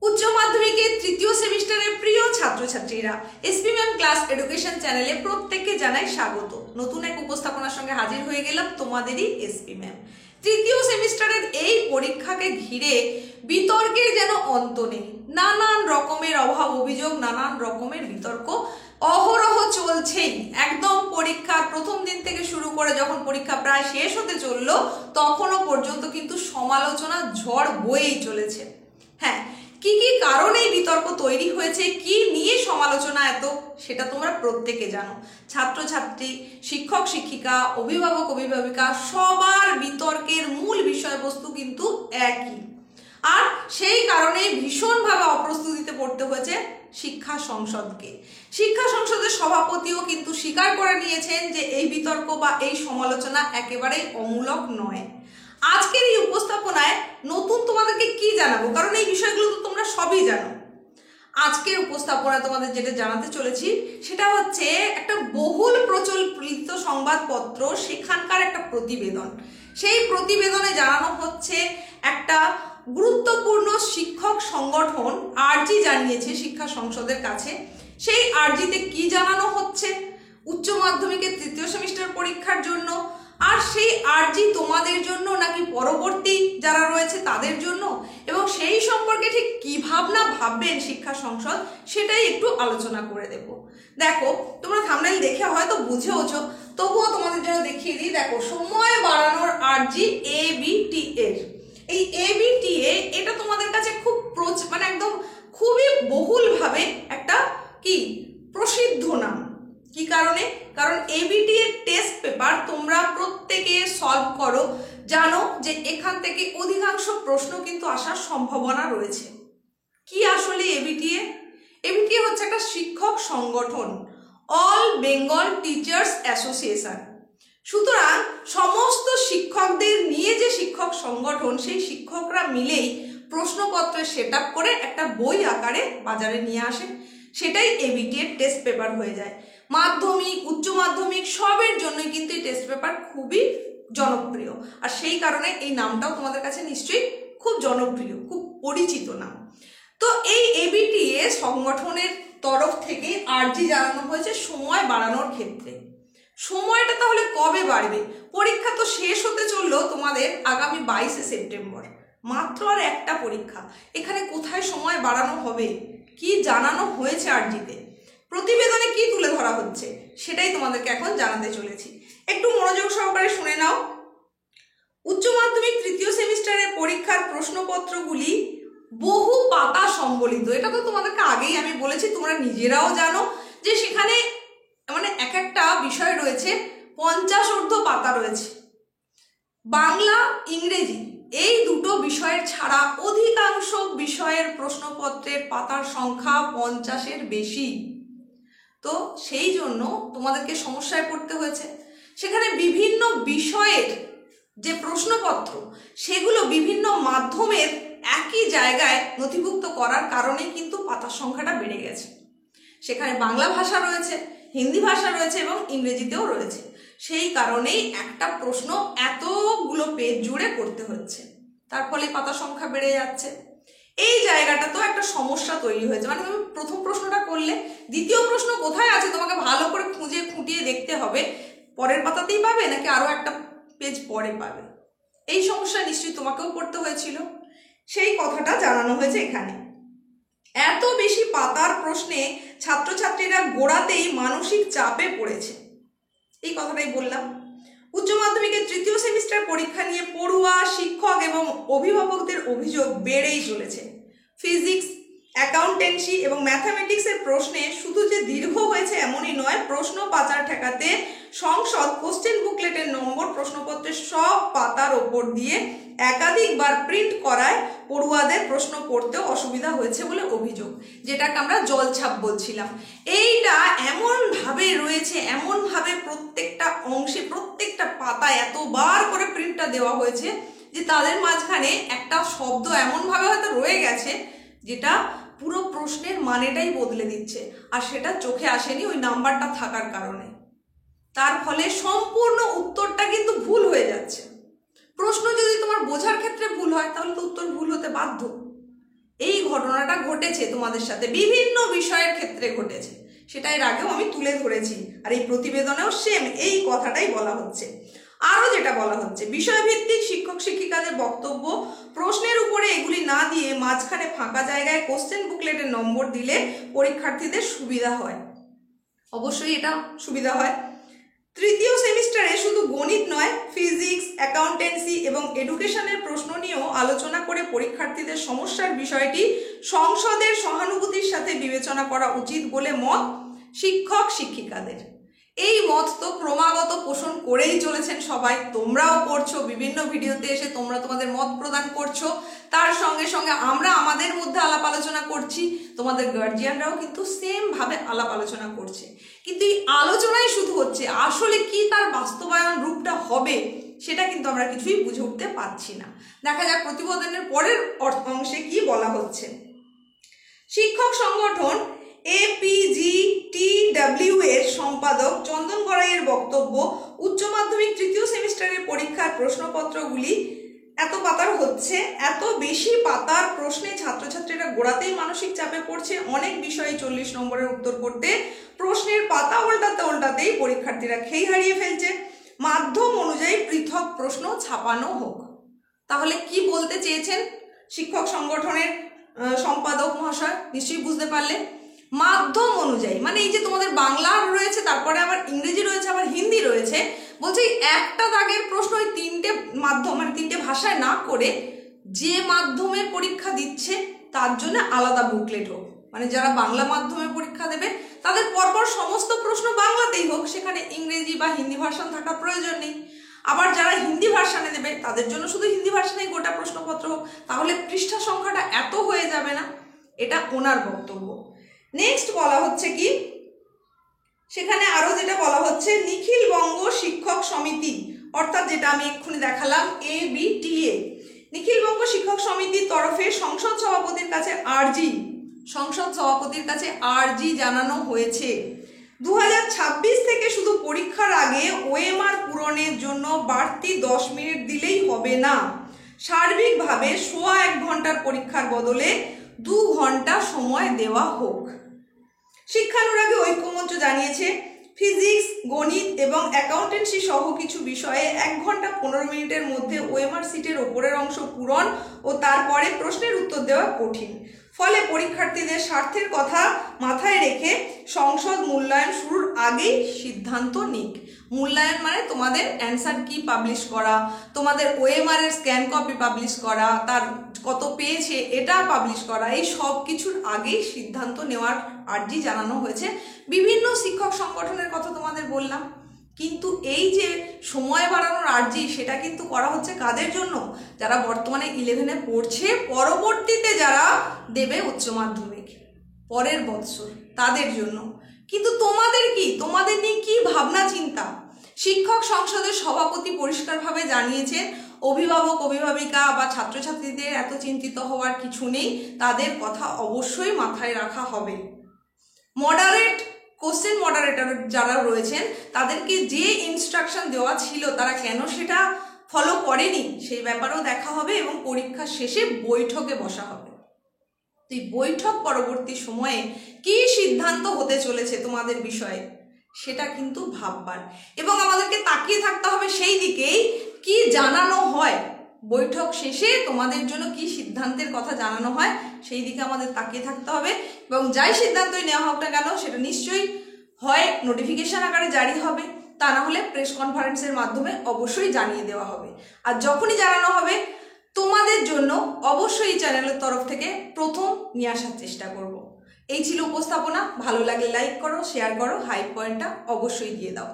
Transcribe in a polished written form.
উচ্চ মাধ্যমিকের তৃতীয় সেমিস্টারের প্রিয় ছাত্রছাত্রীরা, এসপি ম্যাম ক্লাস এডুকেশন চ্যানেলে প্রত্যেককে জানাই স্বাগত। নতুন এক উপস্থাপনার সঙ্গে হাজির হয়ে গেলাম, তোমাদেরই এসপি ম্যাম। তৃতীয় সেমিস্টারের এই পরীক্ষাকে ঘিরে বিতর্কের যেন অন্ত নেই। নানান রকমের অভাব অভিযোগ, নানান রকমের বিতর্ক অহরহ চলছেই। একদম পরীক্ষার প্রথম দিন থেকে শুরু করে যখন পরীক্ষা প্রায় শেষ হতে চললো তখনও পর্যন্ত কিন্তু সমালোচনা ঝড় বয়েই চলেছে। হ্যাঁ, কি কি কারণে বিতর্ক তৈরি হয়েছে, কি নিয়ে সমালোচনা এত, সেটা তোমরা প্রত্যেকে জানো। ছাত্রছাত্রী, শিক্ষক শিক্ষিকা, অভিভাবক অভিভাবিকা সবার বিতর্কের মূল বিষয়বস্তু কিন্তু একই। আর সেই কারণে ভীষণভাবে অপ্রস্তুতিতে পড়তে হয়েছে শিক্ষা সংসদকে। শিক্ষা সংসদের সভাপতিও কিন্তু স্বীকার করে নিয়েছেন যে এই বিতর্ক বা এই সমালোচনা একেবারেই অমূলক নয়। আজকের এই উপস্থাপনায় নতুন তোমাদেরকে কি জানাবো, কারণ এই বিষয়গুলো তো তোমরা সবই জানো। আজকের উপস্থাপনায় তোমাদের যেটা জানাতে চলেছি সেটা হচ্ছে একটা বহুল প্রচলিত সংবাদপত্র, সেখানকার একটা প্রতিবেদন। সেই প্রতিবেদনে জানানো হচ্ছে একটা গুরুত্বপূর্ণ শিক্ষক সংগঠন আর্জি জানিয়েছে শিক্ষা সংসদের কাছে। সেই আর্জিতে কি জানানো হচ্ছে? উচ্চ মাধ্যমিকের তৃতীয় সেমিস্টার পরীক্ষার জন্য। আর সেই আর্জি তোমাদের জন্য নাকি পরবর্তী যারা রয়েছে তাদের জন্য, এবং সেই সম্পর্কে ঠিক কি ভাবনা ভাববেন শিক্ষা সংসদ, সেটাই একটু আলোচনা করে দেব। দেখো, তোমরা থাম্বনেল দেখে হয়তো বুঝেওছো, তবুও তোমাদের জন্য দেখিয়ে দিই। দেখো, সময় বাড়ানোর আর্জি ABTA এর। এই ABTA এটা তোমাদের কাছে খুব একদম খুবই বহুলভাবে একটা কি প্রসিদ্ধ নাম। কি কারণে? কারণ ABTA এর টেস্ট পেপার তোমরা প্রত্যেকে সলভ করো, জানো যে এখান থেকে অধিকাংশ প্রশ্ন কিন্তু আসার সম্ভাবনা রয়েছে। কি আসলে ABTA? ABTA হচ্ছে একটা শিক্ষক সংগঠন, অল বেঙ্গল টিচার্স অ্যাসোসিয়েশন। সুতরাং সমস্ত শিক্ষকদের নিয়ে যে শিক্ষক সংগঠন, সেই শিক্ষকরা মিলেই প্রশ্নপত্রের সেট আপ করে একটা বই আকারে বাজারে নিয়ে আসে। সেটাই ABTA এর টেস্ট পেপার হয়ে যায়। মাধ্যমিক, উচ্চ মাধ্যমিক সবের জন্যই কিন্তু এই টেস্ট পেপার খুবই জনপ্রিয়। আর সেই কারণে এই নামটাও তোমাদের কাছে নিশ্চয়ই খুব জনপ্রিয়, খুব পরিচিত নাম। তো এই ABTA সংগঠনের তরফ থেকে আর্জি জানানো হয়েছে সময় বাড়ানোর ক্ষেত্রে। সময়টা তাহলে কবে বাড়বে? পরীক্ষা তো শেষ হতে চললো তোমাদের আগামী 22শে সেপ্টেম্বর, মাত্র আর একটা পরীক্ষা। এখানে কোথায় সময় বাড়ানো হবে? কি জানানো হয়েছে আর্জিতে, প্রতিবেদনে কি তুলে ধরা হচ্ছে, সেটাই তোমাদেরকে এখন জানাতে চলেছি। একটু মনোযোগ সহকারে শুনে নাও। উচ্চ মাধ্যমিক তৃতীয় সেমিস্টারের পরীক্ষার প্রশ্নপত্রগুলি বহু পাতা সম্বলিত। এটা তো তোমাদেরকে আগেই আমি বলেছি, তোমরা নিজেরাও জানো যে সেখানে এক একটা বিষয় রয়েছে 50 ঊর্ধ্ব পাতা রয়েছে। বাংলা, ইংরেজি এই দুটো বিষয়ের ছাড়া অধিকাংশ বিষয়ের প্রশ্নপত্রের পাতার সংখ্যা 50-এর বেশি। তো সেই জন্য তোমাদেরকে সমস্যায় পড়তে হয়েছে। সেখানে বিভিন্ন বিষয়ের যে প্রশ্নপত্র, সেগুলো বিভিন্ন মাধ্যমের একই জায়গায় নথিভুক্ত করার কারণে কিন্তু পাতার সংখ্যাটা বেড়ে গেছে। সেখানে বাংলা ভাষা রয়েছে, হিন্দি ভাষা রয়েছে এবং ইংরেজিতেও রয়েছে। সেই কারণেই একটা প্রশ্ন এতগুলো পেজ জুড়ে করতে হচ্ছে, তার ফলে পাতা সংখ্যা বেড়ে যাচ্ছে। এই জায়গাটা তো একটা সমস্যা তৈরি হয়েছে। তুমি প্রথম প্রশ্নটা করলে দ্বিতীয় প্রশ্ন কোথায় আছে তোমাকে ভালো করে খুঁজে খুঁটিয়ে দেখতে হবে, পরের পাতাতেই পাবে নাকি আরো একটা পেজ পরে পাবে। এই সমস্যা নিশ্চয়ই তোমাকেও পড়তে হয়েছিল, সেই কথাটা জানানো হয়েছে এখানে। এত বেশি পাতার প্রশ্নে ছাত্রছাত্রীরা গোড়াতেই মানসিক চাপে পড়েছে, এই কথাটাই বললাম। উচ্চ মাধ্যমিকের তৃতীয় সেমিস্টার পরীক্ষা নিয়ে পড়ুয়া, শিক্ষক এবং অভিভাবকদের অভিযোগ বেড়েই চলেছে। ফিজিক্স, অ্যাকাউন্টেন্সি এবং ম্যাথামেটিক্সের প্রশ্নে শুধু যে দীর্ঘ হয়েছে এমনই নয়, প্রশ্ন পাচার ঠেকাতে সংসদ কোশ্চেন বুকলেটের নম্বর প্রশ্নপত্রের সব পাতার ওপর দিয়ে একাধিকবার প্রিন্ট করায় পড়ুয়াদের প্রশ্ন পড়তেও অসুবিধা হয়েছে বলে অভিযোগ, যেটাকে আমরা জলছাপ বলছিলাম। এইটা এমনভাবে রয়েছে, এমনভাবে প্রত্যেকটা অংশে প্রত্যেকটা পাতায় এতবার করে প্রিন্টটা দেওয়া হয়েছে যে তাদের মাঝখানে একটা শব্দ এমনভাবে হয়তো রয়ে গেছে যেটা পুরো প্রশ্নের মানেটাই বদলে দিচ্ছে, আর সেটা চোখে আসেনি ওই নাম্বারটা থাকার কারণে। তার ফলে সম্পূর্ণ উত্তরটা কিন্তু ভুল হয়ে যাচ্ছে। প্রশ্ন যদি তোমার বোঝার ক্ষেত্রে ভুল হয় তাহলে তো উত্তর ভুল হতে বাধ্য। এই ঘটনাটা ঘটেছে তোমাদের সাথে, বিভিন্ন বিষয়ের ক্ষেত্রে ঘটেছে, সেটা এর আগেও আমি তুলে ধরেছি। আর এই প্রতিবেদনেও সেম এই কথাটাই বলা হচ্ছে। আরও যেটা বলা হচ্ছে, বিষয়ভিত্তিক শিক্ষক শিক্ষিকাদের বক্তব্য, প্রশ্নের উপরে এগুলি না দিয়ে মাঝখানে ফাঁকা জায়গায় কোশ্চেন বুকলেটের নম্বর দিলে পরীক্ষার্থীদের সুবিধা হয়। অবশ্যই এটা সুবিধা হয়। তৃতীয় সেমিস্টারে শুধু গণিত নয়, ফিজিক্স, অ্যাকাউন্টেন্সি এবং এডুকেশনের প্রশ্ন নিয়েও আলোচনা করে পরীক্ষার্থীদের সমস্যার বিষয়টি সংসদের সহানুভূতির সাথে বিবেচনা করা উচিত বলে মত শিক্ষক শিক্ষিকাদের। এই মত তো ক্রমাগত পোষণ করেই চলেছেন সবাই, তোমরাও করছো, বিভিন্ন ভিডিওতে এসে তোমরা তোমাদের মত প্রদান করছো, তার সঙ্গে সঙ্গে আমরা আমাদের মধ্যে আলাপ আলোচনা করছি, তোমাদের গার্জিয়ানরাও কিন্তু সেম ভাবে আলাপ আলোচনা করছে। কিন্তু এই আলোচনাই শুধু হচ্ছে, আসলে কি তার বাস্তবায়ন রূপটা হবে সেটা কিন্তু আমরা কিছুই বুঝে উঠতে পারছি না। দেখা যাক প্রতিবেদনের পরের অংশে কি বলা হচ্ছে। শিক্ষক সংগঠন APGTW এর সম্পাদক চন্দন গড়াইয়ের বক্তব্য, উচ্চ মাধ্যমিক তৃতীয় সেমিস্টারের পরীক্ষার প্রশ্নপত্রগুলি এত পাতার হচ্ছে, এত বেশি পাতার প্রশ্নে ছাত্রছাত্রীরা গোড়াতেই মানসিক চাপে পড়ছে, অনেক বিষয়ে 40 নম্বরের উত্তর করতে প্রশ্নের পাতা উল্টাতেই পরীক্ষার্থীরা খেই হারিয়ে ফেলছে। মাধ্যম অনুযায়ী পৃথক প্রশ্ন ছাপানো হোক। তাহলে কি বলতে চেয়েছেন শিক্ষক সংগঠনের সম্পাদক মহাশয়? নিশ্চয়ই বুঝতে পারলে। মাধ্যম অনুযায়ী মানে এই যে তোমাদের বাংলা রয়েছে, তারপরে আবার ইংরেজি রয়েছে, আবার হিন্দি রয়েছে, বলছে একটা দাগের প্রশ্ন ওই তিনটে মাধ্যম মানে তিনটে ভাষায় না করে যে মাধ্যমে পরীক্ষা দিচ্ছে তার জন্য আলাদা বুকলেট হোক। মানে যারা বাংলা মাধ্যমে পরীক্ষা দেবে তাদের পরপর সমস্ত প্রশ্ন বাংলাতেই হোক, সেখানে ইংরেজি বা হিন্দি ভার্সন থাকার প্রয়োজন নেই। আবার যারা হিন্দি ভার্সনে দেবে তাদের জন্য শুধু হিন্দি ভার্সনেই গোটা প্রশ্নপত্র হোক, তাহলে পৃষ্ঠা সংখ্যাটা এত হয়ে যাবে না। এটা ওনার বক্তব্য। নেক্সট বলা হচ্ছে কি, সেখানে আরো যেটা বলা হচ্ছে, নিখিল বঙ্গ শিক্ষক সমিতি, অর্থাৎ যেটা আমি এক্ষুনি দেখালাম ABTA, নিখিল বঙ্গ শিক্ষক সমিতির তরফে সংসদ সভাপতির কাছে আর্জি জানানো হয়েছে। 2026 থেকে শুধু পরীক্ষার আগে OMR পূরণের জন্য বাড়তি 10 মিনিট দিলেই হবে না, সার্বিকভাবে 1.25 ঘন্টার পরীক্ষার বদলে 2 ঘন্টা সময় দেওয়া হোক। শিক্ষানুরাগী ঐক্যমঞ্চ জানিয়েছে, ফিজিক্স, গণিত এবং অ্যাকাউন্টেন্সি সহ কিছু বিষয়ে 1 ঘন্টা 15 মিনিটের মধ্যে OMR সিটের ওপরের অংশ পূরণ ও তারপরে প্রশ্নের উত্তর দেওয়া কঠিন। ফলে পরীক্ষার্থীদের স্বার্থের কথা মাথায় রেখে সংসদ মূল্যায়ন শুরুর আগেই সিদ্ধান্ত নিক। মূল্যায়ন মানে তোমাদের অ্যান্সার কি পাবলিশ করা, তোমাদের OMR এর স্ক্যান কপি পাবলিশ করা, তার কত পেয়েছে এটা পাবলিশ করা, এই সব কিছুর আগেই সিদ্ধান্ত নেওয়ার আর্জি জানানো হয়েছে। বিভিন্ন শিক্ষক সংগঠনের কথা তোমাদের বললাম, কিন্তু এই যে সময় বাড়ানোর আর্জি সেটা কিন্তু করা হচ্ছে কাদের জন্য? যারা বর্তমানে 11-এ পড়ছে, পরবর্তীতে যারা দেবে উচ্চ মাধ্যমিক পরের বৎসর তাদের জন্য। কিন্তু তোমাদের নিয়ে কি ভাবনা চিন্তা? শিক্ষক সংসদের সভাপতি পরিষ্কারভাবে জানিয়েছেন, অভিভাবক অভিভাবিকা বা ছাত্রছাত্রীদের এত চিন্তিত হওয়ার কিছু নেই, তাদের কথা অবশ্যই মাথায় রাখা হবে। কোশ্চেন মডারেটর যারা রয়েছেন তাদেরকে যে ইনস্ট্রাকশন দেওয়া ছিল তারা কেন সেটা ফলো করেনি সেই ব্যাপারেও দেখা হবে এবং পরীক্ষা শেষে বৈঠকে বসা হবে। এই বৈঠক পরবর্তী সময়ে কি সিদ্ধান্ত হতে চলেছে তোমাদের বিষয়ে সেটা কিন্তু ভাববার, এবং আমাদেরকে তাকিয়ে থাকতে হবে সেই দিকেই কি জানানো হয়। বৈঠক শেষে তোমাদের জন্য কি সিদ্ধান্তের কথা জানানো হয় সেই দিকে আমাদের তাকিয়ে থাকতে হবে, এবং যাই সিদ্ধান্তই নেওয়া হোক না কেন সেটা নিশ্চয়ই হয় নোটিফিকেশন আকারে জারি হবে, তা না হলে প্রেস কনফারেন্সের মাধ্যমে অবশ্যই জানিয়ে দেওয়া হবে। আর যখনই জানানো হবে তোমাদের জন্য অবশ্যই এই চ্যানেলের তরফ থেকে প্রথম নিয়ে আসার চেষ্টা করব। এই ছিল উপস্থাপনা। ভালো লাগলে লাইক করো, শেয়ার করো, হাই পয়েন্টটা অবশ্যই দিয়ে দাও।